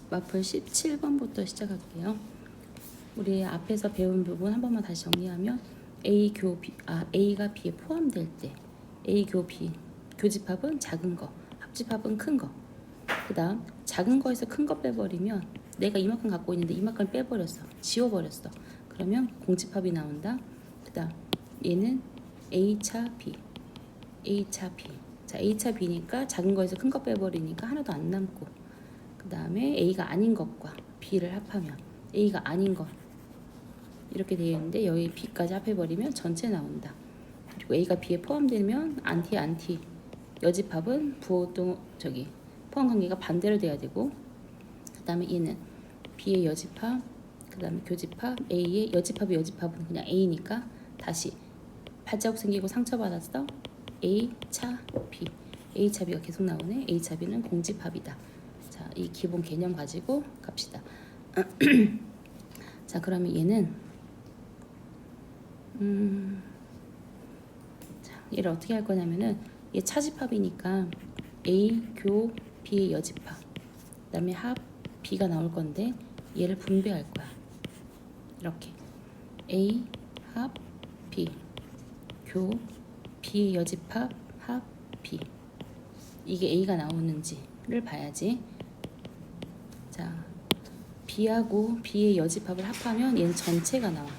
마플 17번부터 시작할게요. 우리 앞에서 배운 부분 한 번만 다시 정리하면 A가 B에 포함될 때 A 교 B 교집합은 작은 거, 합집합은 큰 거. 그 다음 작은 거에서 큰 거 빼버리면 내가 이만큼 갖고 있는데 이만큼 빼버렸어, 지워버렸어. 그러면 공집합이 나온다. 그 다음 얘는 A차 B, A차 B. 자, A차 B니까 작은 거에서 큰 거 빼버리니까 하나도 안 남고, 그 다음에 A가 아닌 것과 B를 합하면 A가 아닌 것 이렇게 되어 있는데 여기 B까지 합해버리면 전체 나온다. 그리고 A가 B에 포함되면 안티 여집합은 포함 관계가 반대로 돼야 되고, 그 다음에 얘는 B의 여집합, 그 다음에 교집합, A의 여집합은 그냥 A니까 다시 발자국 생기고 상처받았어. A차 B, A차 B가 계속 나오네. A차 B는 공집합이다. 자, 이 기본 개념 가지고 갑시다. 자, 그러면 얘는 자, 얘를 어떻게 할 거냐면은 얘 차집합이니까 A 교 B의 여집합, 그 다음에 합 B가 나올 건데 얘를 분배할 거야. 이렇게 A 합 B 교 B의 여집합 합 B, 이게 A가 나오는지를 봐야지. 자, B하고 B의 여집합을 합하면 얘는 전체가 나와.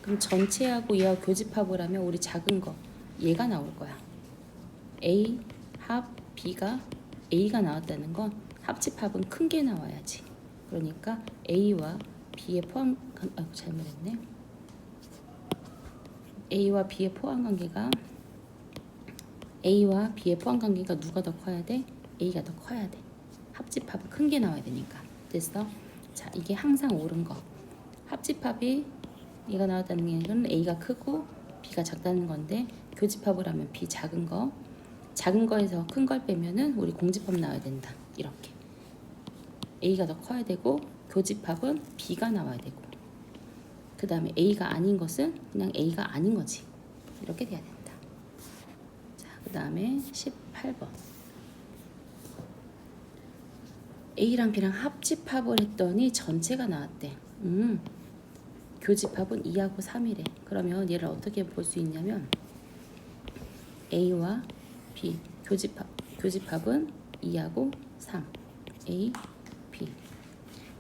그럼 전체하고 얘하고 교집합을 하면 우리 작은 거 얘가 나올 거야. A 합 B가 A가 나왔다는 건 합집합은 큰 게 나와야지. 그러니까 A와 B의 포함, 잘못했네. A와 B의 포함 관계가 누가 더 커야 돼? A가 더 커야 돼. 합집합은 큰 게 나와야 되니까. 됐어? 자, 이게 항상 옳은 거. 합집합이 얘가 나왔다는 건 A가 크고 B가 작다는 건데, 교집합을 하면 B 작은 거에서 큰 걸 빼면은 우리 공집합 나와야 된다. 이렇게 A가 더 커야 되고 교집합은 B가 나와야 되고, 그 다음에 A가 아닌 것은 그냥 A가 아닌 거지. 이렇게 돼야 된다. 자, 그 다음에 18번. A랑 B랑 합집합을 했더니 전체가 나왔대. 교집합은 2하고 3이래. 그러면 얘를 어떻게 볼 수 있냐면 A와 B 교집합은 2하고 3. A, B.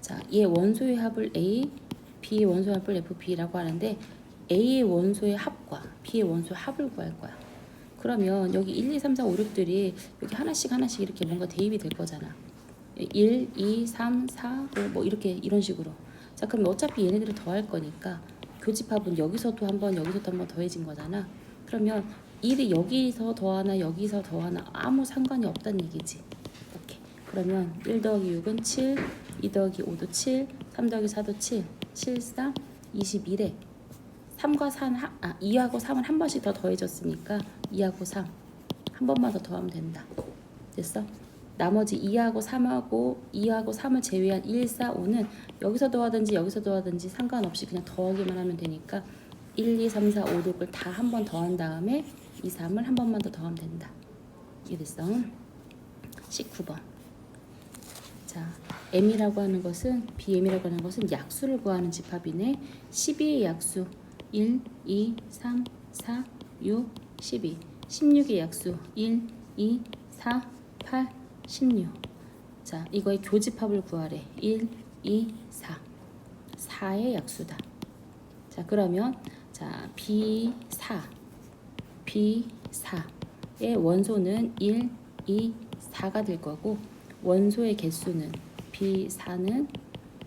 자, 얘 원소의 합을 A, B의 원소의 합을 FB라고 하는데 A의 원소의 합과 B의 원소의 합을 구할 거야. 그러면 여기 1, 2, 3, 4, 5, 6들이 여기 하나씩 이렇게 뭔가 대입이 될 거잖아. 1, 2, 3, 4, 5 뭐 이렇게 이런 식으로. 자, 그럼 어차피 얘네들을 더할 거니까 교집합은 여기서도 한번 더해진 거잖아. 그러면 1이 여기서 더하나 여기서 더하나 아무 상관이 없다는 얘기지. 오케이. 그러면 1 더하기 6은 7, 2 더하기 5도 7, 3 더하기 4도 7, 7, 4, 21에 2하고 3은 한 번씩 더 더해졌으니까 2하고 3 한 번만 더 더하면 된다. 됐어? 나머지 2하고 3을 제외한 1, 4, 5는 여기서 더하든지 상관없이 그냥 더하기만 하면 되니까 1, 2, 3, 4, 5, 6을 다 한 번 더한 다음에 2, 3을 한 번만 더 더하면 된다. 이해됐어? 19번. 자, M이라고 하는 것은 BM이라고 하는 것은 약수를 구하는 집합이네. 12의 약수 1, 2, 3, 4, 6, 12. 16의 약수 1, 2, 4, 8, 16. 자, 이거의 교집합을 구하래. 1, 2, 4. 4의 약수다. 자, 그러면 자, B4의 원소는 1, 2, 4가 될 거고, 원소의 개수는 B4는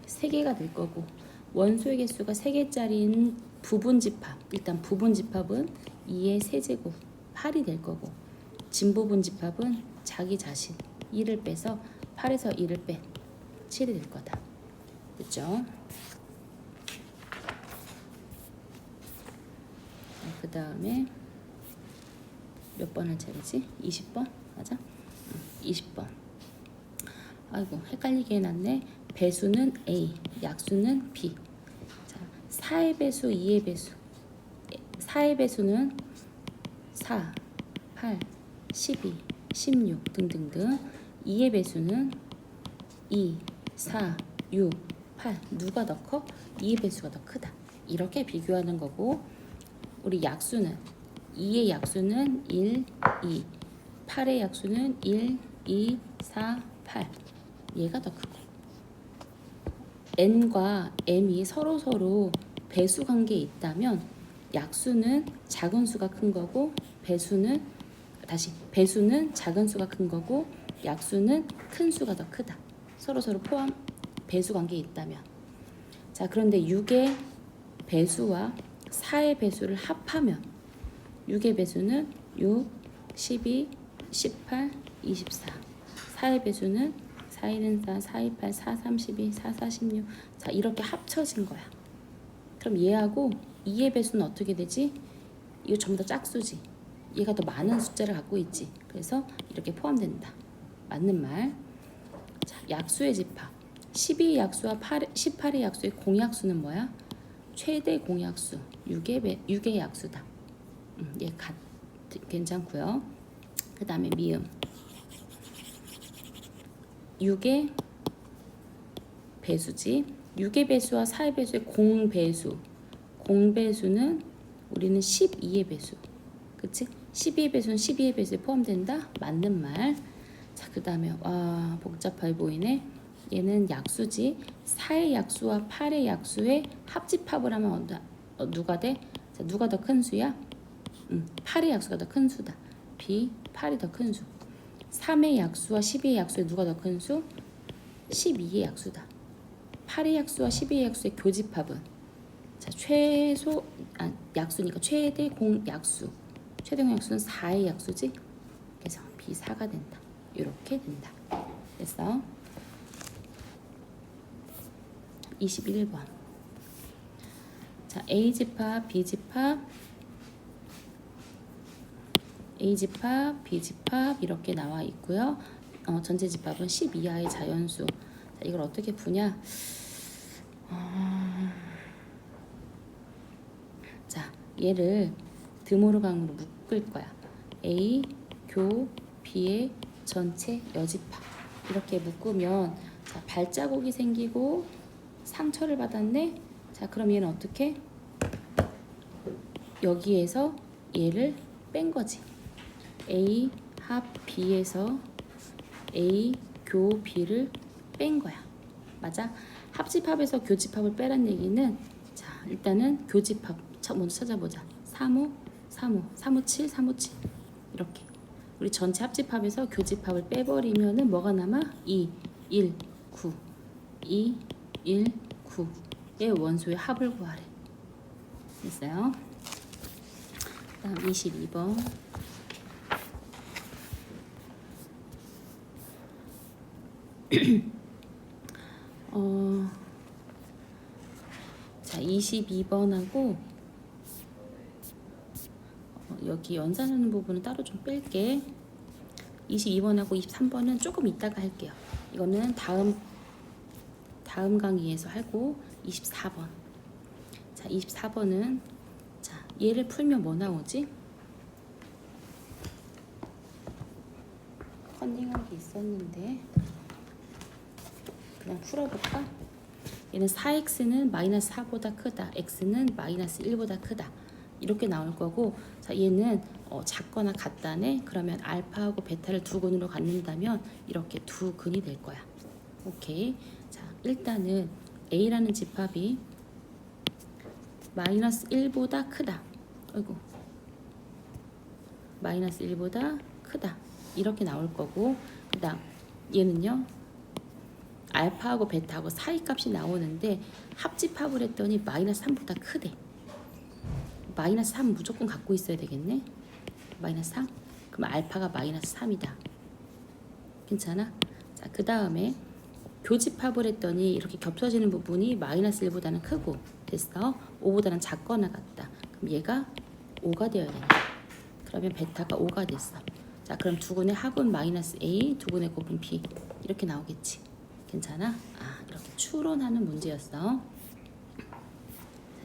3개가 될 거고, 원소의 개수가 3개짜리인 부분집합, 일단 부분집합은 2의 세제곱 8이 될 거고, 진부분집합은 자기 자신 2를 빼서 8에서 2를 뺀 7이 될 거다. 됐죠? 그 다음에 몇 번을 차리지? 20번? 맞아? 20번. 아이고, 헷갈리게 해놨네. 배수는 A, 약수는 B. 자, 4의 배수, 2의 배수. 4의 배수는 4, 8, 12, 16 등등등. 2의 배수는 2, 4, 6, 8 누가 더 커? 2의 배수가 더 크다. 이렇게 비교하는 거고 우리 약수는 2의 약수는 1, 2 8의 약수는 1, 2, 4, 8 얘가 더 크고 n과 m이 서로 배수 관계에 있다면 약수는 작은 수가 큰 거고 배수는 작은 수가 큰 거고 약수는 큰 수가 더 크다. 서로 포함 배수 관계에 있다면. 자, 그런데 6의 배수와 4의 배수를 합하면 6의 배수는 6, 12, 18, 24 4의 배수는 4, 1은 4, 4, 2, 8, 4, 3, 12, 4, 4, 16 자, 이렇게 합쳐진 거야. 그럼 얘하고 2의 배수는 어떻게 되지? 이거 전부 다 짝수지. 얘가 더 많은 숫자를 갖고 있지. 그래서 이렇게 포함된다. 맞는 말. 자, 약수의 집합. 12의 약수와 18의 약수의 공약수는 뭐야? 최대 공약수. 6의 약수다. 얘 괜찮고요. 그 다음에 미음. 6의 배수지. 6의 배수와 4의 배수의 공배수. 공배수는 우리는 12의 배수. 그치? 12의 배수는 12의 배수에 포함된다? 맞는 말. 자, 그 다음에 와 복잡해 보이네. 얘는 약수지. 4의 약수와 8의 약수의 합집합을 하면 누가 돼? 자, 누가 더 큰 수야? 8의 약수가 더 큰 수다. B, 8이 더 큰 수. 3의 약수와 12의 약수의 누가 더 큰 수? 12의 약수다. 8의 약수와 12의 약수의 교집합은 자, 약수니까 최대 공약수. 최대 공약수는 4의 약수지. 그래서 B 4가 된다. 이렇게 된다. 됐어? 21번. 자, A집합, B집합, A집합, B집합 이렇게 나와 있고요. 전체 집합은 10 이하의 자연수. 자, 이걸 어떻게 푸냐? 자, 얘를 드모르강으로 묶을 거야. A, 교, B의 전체 여집합. 이렇게 묶으면 자, 발자국이 생기고 상처를 받았네. 자, 그럼 얘는 어떻게? 여기에서 얘를 뺀 거지. A 합 B에서 A 교 B를 뺀 거야. 맞아? 합집합에서 교집합을 빼란 얘기는 자, 일단은 교집합 먼저 찾아보자. 3호, 7, 3호7 이렇게 우리 전체 합집합에서 교집합을 빼버리면은 뭐가 남아? 2, 1, 9 2, 1, 9의 원소의 합을 구하래. 됐어요? 그 다음 22번. 자, 22번하고 여기 연산하는 부분은 따로 좀 뺄게. 22번하고 23번은 조금 이따가 할게요. 이거는 다음 강의에서 하고 24번. 자, 24번은 자, 얘를 풀면 뭐 나오지? 컨닝한 게 있었는데 그냥 풀어볼까? 얘는 4x는 마이너스 4보다 크다. x는 마이너스 1보다 크다. 이렇게 나올 거고 자, 얘는 작거나 같다네. 그러면 알파하고 베타를 두 근으로 갖는다면 이렇게 두 근이 될 거야. 오케이. 자, 일단은 A라는 집합이 마이너스 1보다 크다. 아이고. 마이너스 1보다 크다. 이렇게 나올 거고 그 다음 얘는요. 알파하고 베타하고 사이 값이 나오는데 합집합을 했더니 마이너스 3보다 크대. 마이너스 3 무조건 갖고 있어야 되겠네. 마이너스 3? 그럼 알파가 마이너스 3이다. 괜찮아? 자, 그 다음에 교집합을 했더니 이렇게 겹쳐지는 부분이 마이너스 1보다는 크고 됐어. 5보다는 작거나 같다. 그럼 얘가 5가 되어야 된다. 그러면 베타가 5가 됐어. 자, 그럼 두근의 합은 마이너스 A, 두근의 곱은 B 이렇게 나오겠지. 괜찮아? 아, 이렇게 추론하는 문제였어.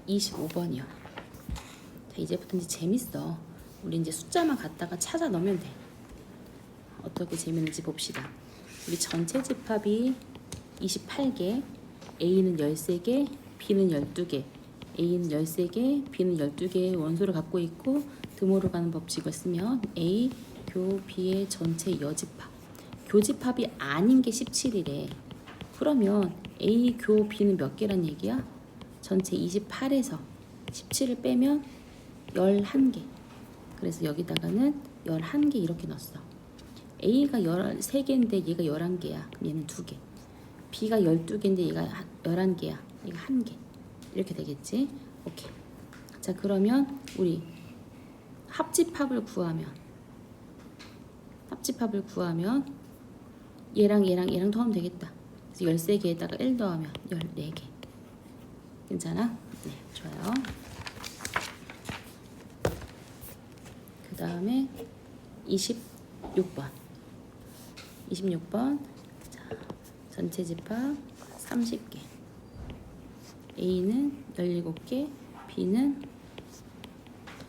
25번이요. 자, 이제부터 이제 재밌어. 우리 이제 숫자만 갖다가 찾아 넣으면 돼. 어떻게 재밌는지 봅시다. 우리 전체 집합이 28개, A는 13개, B는 12개, A는 13개, B는 12개의 원소를 갖고 있고 드모로 가는 법칙을 쓰면 A 교 B의 전체 여집합. 교집합이 아닌 게 17이래. 그러면 A 교 B는 몇 개란 얘기야? 전체 28에서 17을 빼면 11개. 그래서 여기다가는 11개 이렇게 넣었어. A가 13개인데 얘가 11개야. 그럼 얘는 2개. B가 12개인데 얘가 11개야. 얘가 1개. 이렇게 되겠지? 오케이. 자, 그러면 우리 합집합을 구하면 얘랑 더하면 되겠다. 그래서 13개에다가 1 더하면 14개. 괜찮아? 네, 좋아요. 그 다음에 26번. 자, 전체 집합 30개. A는 17개, B는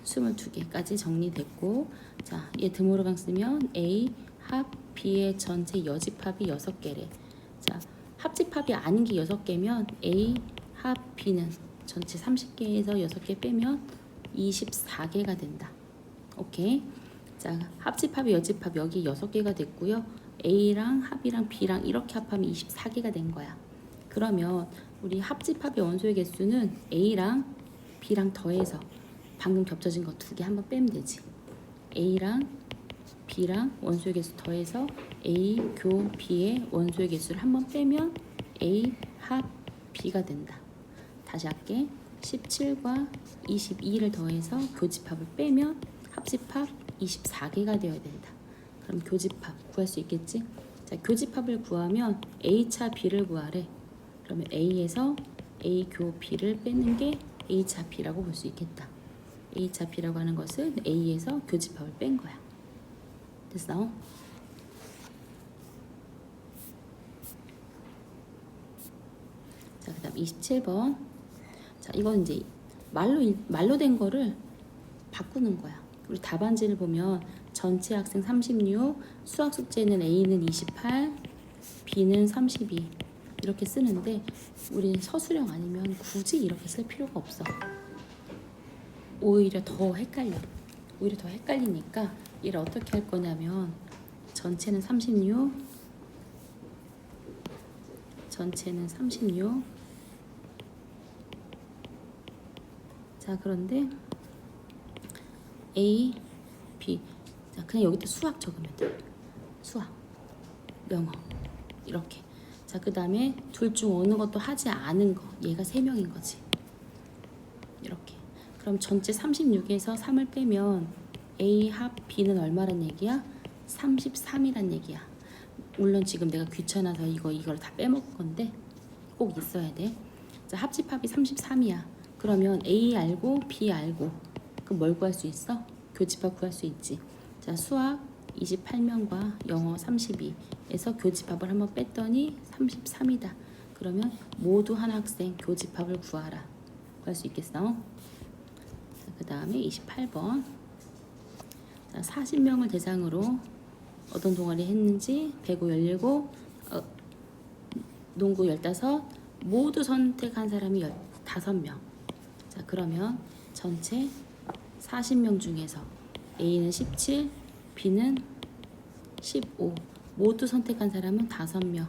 22개까지 정리됐고, 자, 얘 드모르강 쓰면 A 합 B의 전체 여집합이 6개래. 자, 합집합이 아닌 게 6개면 A 합 B는 전체 30개에서 6개 빼면 24개가 된다. 오케이. 자, 합집합이 여집합 여기 6개가 됐고요. A랑 합이랑 B랑 이렇게 합하면 24개가 된 거야. 그러면 우리 합집합의 원소의 개수는 A랑 B랑 더해서 방금 겹쳐진 거 2개 한번 빼면 되지. A랑 B랑 원소의 개수 더해서 A 교 B의 원소의 개수를 한번 빼면 A 합 B가 된다. 다시 할게. 17과 22를 더해서 교집합을 빼면 합집합 24개가 되어야 된다. 그럼 교집합 구할 수 있겠지? 자, 교집합을 구하면 A차 B를 구하래. 그러면 A에서 A 교 B를 빼는 게 A차 B라고 볼 수 있겠다. A차 B라고 하는 것은 A에서 교집합을 뺀 거야. 됐어? 자, 그 다음 27번. 자, 이건 이제 말로 된 거를 바꾸는 거야. 우리 답안지를 보면 전체 학생 36, 수학 숙제는 A는 28, B는 32 이렇게 쓰는데 우리는 서술형 아니면 굳이 이렇게 쓸 필요가 없어. 오히려 더 헷갈리니까 얘를 어떻게 할 거냐면 전체는 36, 자, 그런데 A, B. 자, 그냥 여기다 수학 적으면 돼. 수학, 영어 이렇게. 자, 그 다음에 둘 중 어느 것도 하지 않은 거. 얘가 3명인 거지. 이렇게. 그럼 전체 36에서 3을 빼면 A 합 B는 얼마란 얘기야? 33이란 얘기야. 물론 지금 내가 귀찮아서 이걸 다 빼먹을 건데 꼭 있어야 돼. 자, 합집합이 33이야. 그러면 A 알고 B 알고 그럼 뭘 구할 수 있어? 교집합 구할 수 있지. 자, 수학 28명과 영어 32에서 교집합을 한번 뺐더니 33이다. 그러면 모두 한 학생 교집합을 구하라. 구할 수 있겠어? 자, 그 다음에 28번. 자, 40명을 대상으로 어떤 동아리 했는지 배구 17, 농구 15, 모두 선택한 사람이 15명. 자, 그러면 전체 40명 중에서 A는 17, B는 15, 모두 선택한 사람은 5명.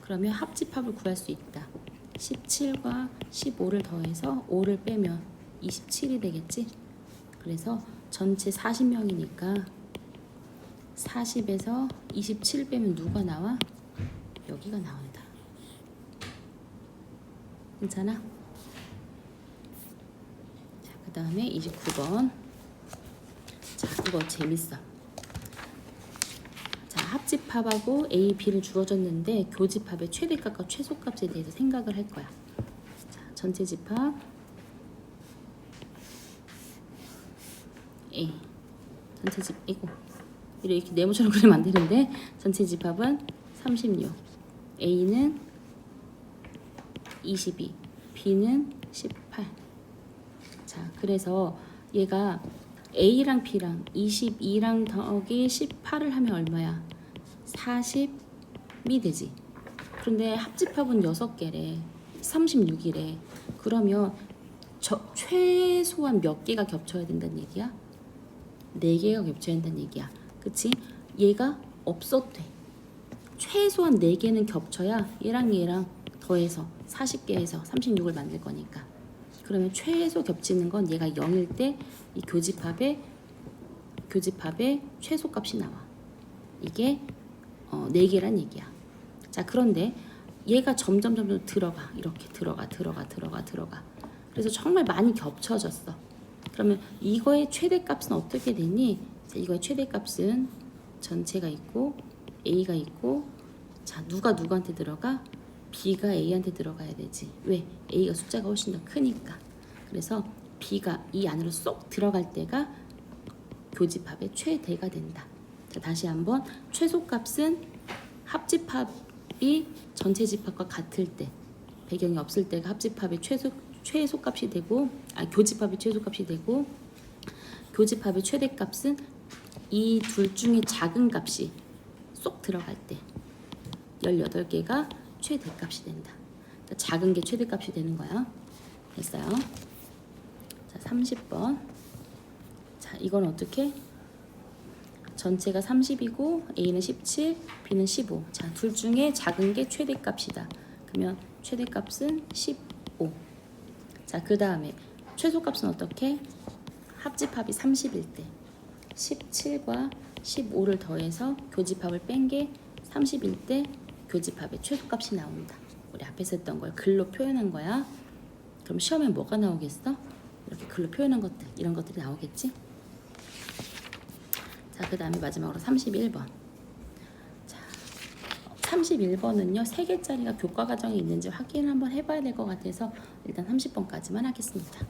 그러면 합집합을 구할 수 있다. 17과 15를 더해서 5를 빼면 27이 되겠지? 그래서 전체 40명이니까 40에서 27 빼면 누가 나와? 여기가 나온다. 괜찮아? 자, 그 다음에 29번. 자, 이거 재밌어. 자, 합집합하고 A, B를 주어졌는데 교집합의 최대값과 최소값에 대해서 생각을 할 거야. 자, 전체 집합 A. 전체 집 이거 이렇게 네모처럼 그리면 안 되는데 전체 집합은 36. A는 22, B는 18. 자, 그래서 얘가 A랑 B랑 22랑 더하기 18을 하면 얼마야? 40이 되지. 그런데 합집합은 6개래. 36이래. 그러면 최소한 몇 개가 겹쳐야 된다는 얘기야? 4개가 겹쳐야 된다는 얘기야. 그치? 얘가 없어도 돼. 최소한 4개는 겹쳐야 얘랑 더해서 40개에서 36을 만들 거니까. 그러면 최소 겹치는 건 얘가 0일 때 이 교집합의 최소값이 나와. 이게 4개란 얘기야. 자, 그런데 얘가 점점 들어가. 이렇게 들어가. 그래서 정말 많이 겹쳐졌어. 그러면 이거의 최대값은 어떻게 되니? 자, 이거의 최대값은 전체가 있고 A가 있고, 자, 누가 누구한테 들어가? B가 A한테 들어가야 되지. 왜? A가 숫자가 훨씬 더 크니까. 그래서 B가 이 안으로 쏙 들어갈 때가 교집합의 최대가 된다. 자, 다시 한번 최소값은 합집합이 전체 집합과 같을 때, 배경이 없을 때가 합집합의 최소값이 되고, 교집합의 최소값이 되고, 교집합의 최대값은 이 둘 중에 작은 값이 쏙 들어갈 때 18개가 최대값이 된다. 그러니까 작은 게 최대값이 되는 거야. 됐어요? 자, 30번. 자, 이건 어떻게? 전체가 30이고 A는 17, B는 15. 자, 둘 중에 작은 게 최대값이다. 그러면 최대값은 15. 자, 그 다음에 최소값은 어떻게? 합집합이 30일 때 17과 15를 더해서 교집합을 뺀 게 30일 때 교집합의 최소값이 나온다. 우리 앞에서 했던 걸 글로 표현한 거야. 그럼 시험에 뭐가 나오겠어? 이렇게 글로 표현한 것들, 이런 것들이 나오겠지? 자, 그 다음에 마지막으로 31번. 자, 31번은요, 3개짜리가 교과 과정에 있는지 확인을 한번 해봐야 될 것 같아서 일단 30번까지만 하겠습니다.